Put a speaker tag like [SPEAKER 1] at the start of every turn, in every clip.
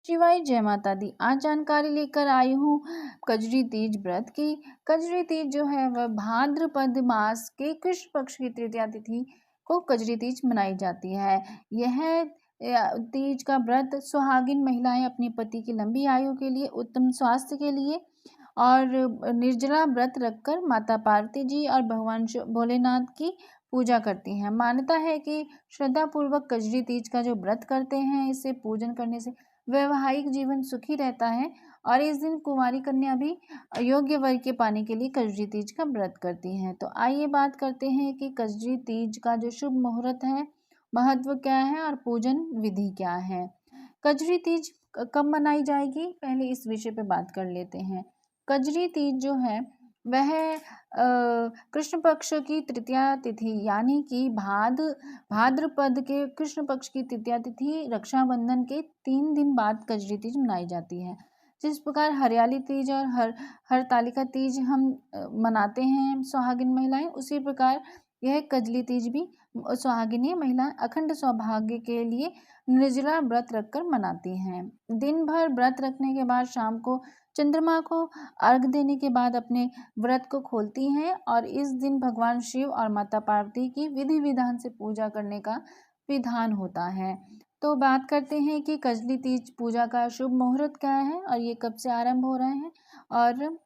[SPEAKER 1] शिवाय जय माता दी। आज जानकारी लेकर आई हूँ कजरी तीज व्रत की। कजरी तीज जो है वह भाद्रपद मास के कृष्ण पक्ष की तृतीया तिथि को कजरी तीज मनाई जाती है। यह तीज का व्रत सुहागिन महिलाएं अपने पति की लंबी आयु के लिए, उत्तम स्वास्थ्य के लिए और निर्जला व्रत रखकर माता पार्वती जी और भगवान भोलेनाथ की पूजा करती हैं। मान्यता है कि श्रद्धा पूर्वक कजरी तीज का जो व्रत करते हैं, इसे पूजन करने से वैवाहिक जीवन सुखी रहता है और इस दिन कुंवारी कन्या भी योग्य वर के पाने के लिए कजरी तीज का व्रत करती हैं। तो आइए बात करते हैं कि कजरी तीज का जो शुभ मुहूर्त है, महत्व क्या है और पूजन विधि क्या है। कजरी तीज कब मनाई जाएगी, पहले इस विषय पे बात कर लेते हैं। कजरी तीज जो है वह कृष्ण पक्ष की तृतीया तिथि यानी कि भाद्रपद के कृष्ण पक्ष की तृतीया तिथि रक्षाबंधन के 3 दिन बाद कजरी तीज मनाई जाती है। जिस प्रकार हरियाली तीज और हरतालिका तीज हम मनाते हैं सुहागिन महिलाएं, उसी प्रकार यह कजली तीज भी सुहागिनी महिला अखंड सौभाग्य के लिए निर्जला व्रत रखकर मनाती हैं। दिन भर व्रत रखने के बाद शाम को चंद्रमा को अर्घ देने के बाद अपने व्रत को खोलती हैं और इस दिन भगवान शिव और माता पार्वती की विधि विधान से पूजा करने का विधान होता है। तो बात करते हैं कि कजली तीज पूजा का शुभ मुहूर्त क्या है और ये कब से आरंभ हो रहे हैं और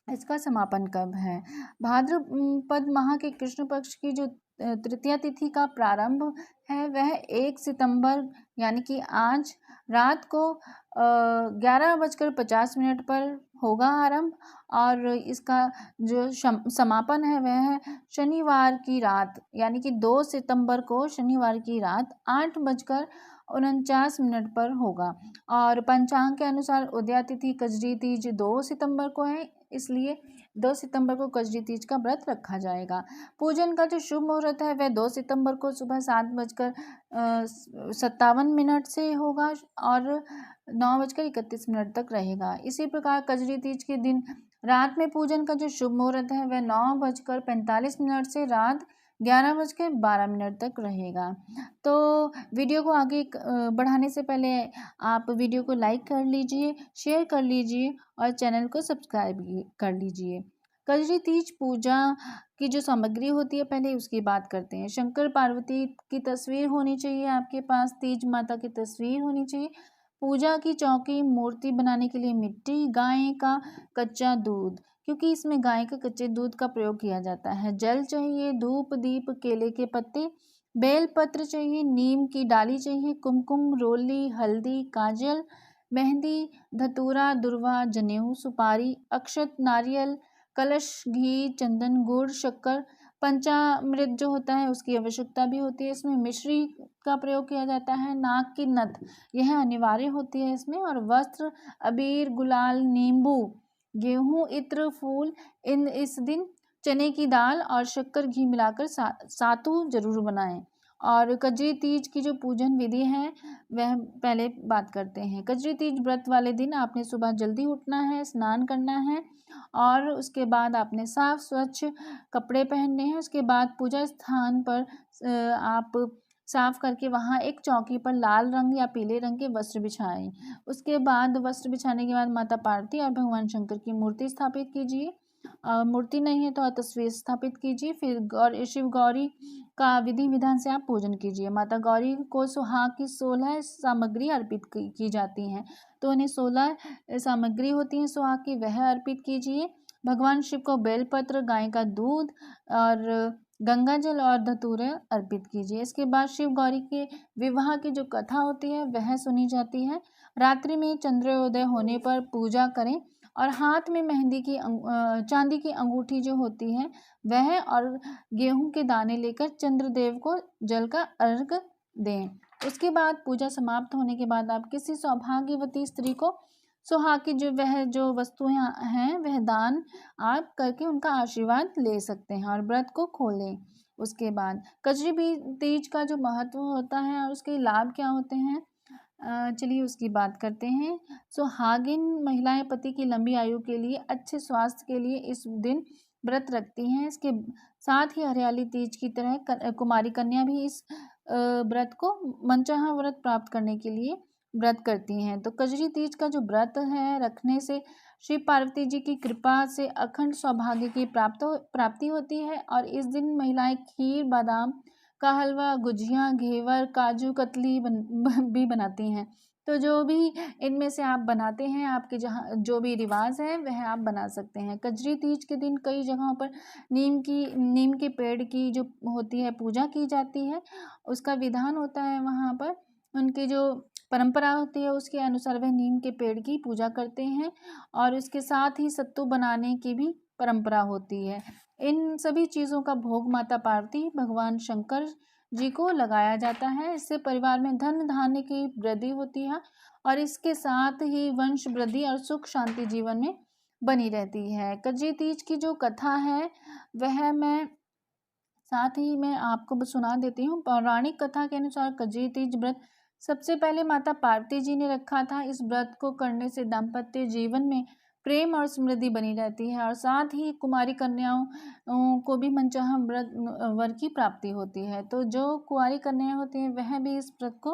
[SPEAKER 1] इसका समापन कब है। भाद्रपद माह के कृष्ण पक्ष की जो तृतीया तिथि का प्रारंभ है वह 1 सितंबर यानी कि आज रात को 11:50 पर होगा आरंभ और इसका जो समापन है वह है शनिवार की रात यानी कि 2 सितंबर को शनिवार की रात 8:49 पर होगा। और पंचांग के अनुसार उदया तिथि कजरी तीज 2 सितंबर को है, इसलिए 2 सितंबर को कजरी तीज का व्रत रखा जाएगा। पूजन का जो शुभ मुहूर्त है वह 2 सितंबर को सुबह 7:57 से होगा और 9:31 तक रहेगा। इसी प्रकार कजरी तीज के दिन रात में पूजन का जो शुभ मुहूर्त है वह 9:45 से रात 11:12 तक रहेगा। तो वीडियो को आगे बढ़ाने से पहले आप वीडियो को लाइक कर लीजिए, शेयर कर लीजिए और चैनल को सब्सक्राइब कर लीजिए। कजरी तीज पूजा की जो सामग्री होती है पहले उसकी बात करते हैं। शंकर पार्वती की तस्वीर होनी चाहिए आपके पास, तीज माता की तस्वीर होनी चाहिए। पूजा की चौकी मूर्ति बनाने के लिए मिट्टी, गाय का कच्चा दूध, क्योंकि इसमें गाय के कच्चे दूध का प्रयोग किया जाता है। जल चाहिए, धूप दीप, केले के पत्ते, बेल पत्र चाहिए, नीम की डाली चाहिए, कुमकुम, रोली, हल्दी, काजल, मेहंदी, धतूरा, दुर्वा, जनेऊ, सुपारी, अक्षत, नारियल, कलश, घी, चंदन, गुड़, शक्कर, पंचामृत जो होता है उसकी आवश्यकता भी होती है। इसमें मिश्री का प्रयोग किया जाता है। नाक की नथ यह अनिवार्य होती है इसमें, और वस्त्र, अबीर, गुलाल, नींबू, गेहूं, इत्र, फूल। इस दिन चने की दाल और शक्कर घी मिलाकर सातु जरूर बनाएं। और कजरी तीज की जो पूजन विधि है वह पहले बात करते हैं। कजरी तीज व्रत वाले दिन आपने सुबह जल्दी उठना है, स्नान करना है और उसके बाद आपने साफ स्वच्छ कपड़े पहनने हैं। उसके बाद पूजा स्थान पर आप साफ करके वहाँ एक चौकी पर लाल रंग या पीले रंग के वस्त्र बिछाएं। उसके बाद वस्त्र बिछाने के बाद माता पार्वती और भगवान शंकर की मूर्ति स्थापित कीजिए। मूर्ति नहीं है तो तस्वीर स्थापित कीजिए। फिर शिव गौरी का विधि विधान से आप पूजन कीजिए। माता गौरी को सुहाग की 16 सामग्री अर्पित की जाती हैं, तो उन्हें 16 सामग्री होती हैं सुहाग की, वह अर्पित कीजिए। भगवान शिव को बेलपत्र, गाय का दूध और गंगा जल और धतूरे अर्पित कीजिए। इसके बाद शिव गौरी के विवाह की जो कथा होती है वह सुनी जाती है। रात्रि में चंद्रोदय होने पर पूजा करें और हाथ में मेहंदी की चांदी की अंगूठी जो होती है वह और गेहूं के दाने लेकर चंद्रदेव को जल का अर्घ दें। उसके बाद पूजा समाप्त होने के बाद आप किसी सौभाग्यवती स्त्री को सुहाग की जो वस्तुएं हैं वह दान आप करके उनका आशीर्वाद ले सकते हैं और व्रत को खोलें। उसके बाद कजरी तीज का जो महत्व होता है और उसके लाभ क्या होते हैं, चलिए उसकी बात करते हैं। सुहागिन महिलाएं पति की लंबी आयु के लिए, अच्छे स्वास्थ्य के लिए इस दिन व्रत रखती हैं। इसके साथ ही हरियाली तीज की तरह कुमारी कन्या भी इस व्रत को मनचाहा व्रत प्राप्त करने के लिए व्रत करती हैं। तो कजरी तीज का जो व्रत है रखने से श्री पार्वती जी की कृपा से अखंड सौभाग्य की प्राप्ति होती है। और इस दिन महिलाएं खीर, बादाम का हलवा, गुजिया, घेवर, काजू कतली भी बनाती हैं। तो जो भी इनमें से आप बनाते हैं, आपके जहाँ जो भी रिवाज है वह आप बना सकते हैं। कजरी तीज के दिन कई जगहों पर नीम के पेड़ की जो होती है पूजा की जाती है, उसका विधान होता है वहाँ पर। उनकी जो परंपरा होती है उसके अनुसार वह नीम के पेड़ की पूजा करते हैं। और इसके साथ ही सत्तू बनाने की भी परंपरा होती है। इन सभी चीज़ों का भोग माता पार्वती भगवान शंकर जी को लगाया जाता है। इससे परिवार में धन धान्य की वृद्धि होती है और इसके साथ ही वंश वृद्धि और सुख शांति जीवन में बनी रहती है। कजरी तीज की जो कथा है वह मैं आपको सुना देती हूँ। पौराणिक कथा के अनुसार कजरी तीज व्रत सबसे पहले माता पार्वती जी ने रखा था। इस व्रत को करने से दाम्पत्य जीवन में प्रेम और समृद्धि बनी रहती है और साथ ही कुमारी कन्याओं को भी मनचाहा व्रत वर की प्राप्ति होती है। तो जो कुंवारी कन्याएं होती हैं वह भी इस व्रत को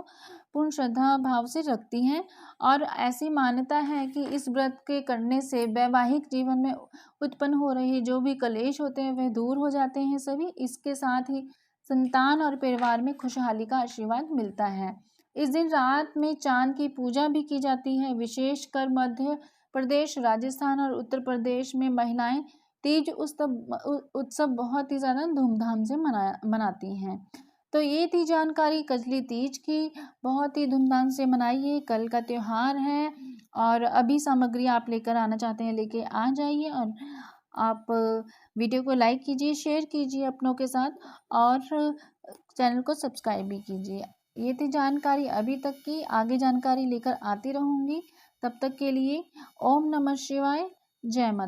[SPEAKER 1] पूर्ण श्रद्धा भाव से रखती हैं। और ऐसी मान्यता है कि इस व्रत के करने से वैवाहिक जीवन में उत्पन्न हो रही जो भी कलेश होते हैं वह दूर हो जाते हैं सभी। इसके साथ ही संतान और परिवार में खुशहाली का आशीर्वाद मिलता है। इस दिन रात में चांद की पूजा भी की जाती है। विशेषकर मध्य प्रदेश, राजस्थान और उत्तर प्रदेश में महिलाएं तीज उत्सव बहुत ही ज़्यादा धूमधाम से मनाती हैं। तो ये थी जानकारी कजली तीज की। बहुत ही धूमधाम से मनाइए, कल का त्यौहार है। और अभी सामग्री आप लेकर आना चाहते हैं लेके आ जाइए। और आप वीडियो को लाइक कीजिए, शेयर कीजिए अपनों के साथ और चैनल को सब्सक्राइब भी कीजिए। ये थी जानकारी अभी तक की, आगे जानकारी लेकर आती रहूँगी। तब तक के लिए ओम नमः शिवाय, जय माता।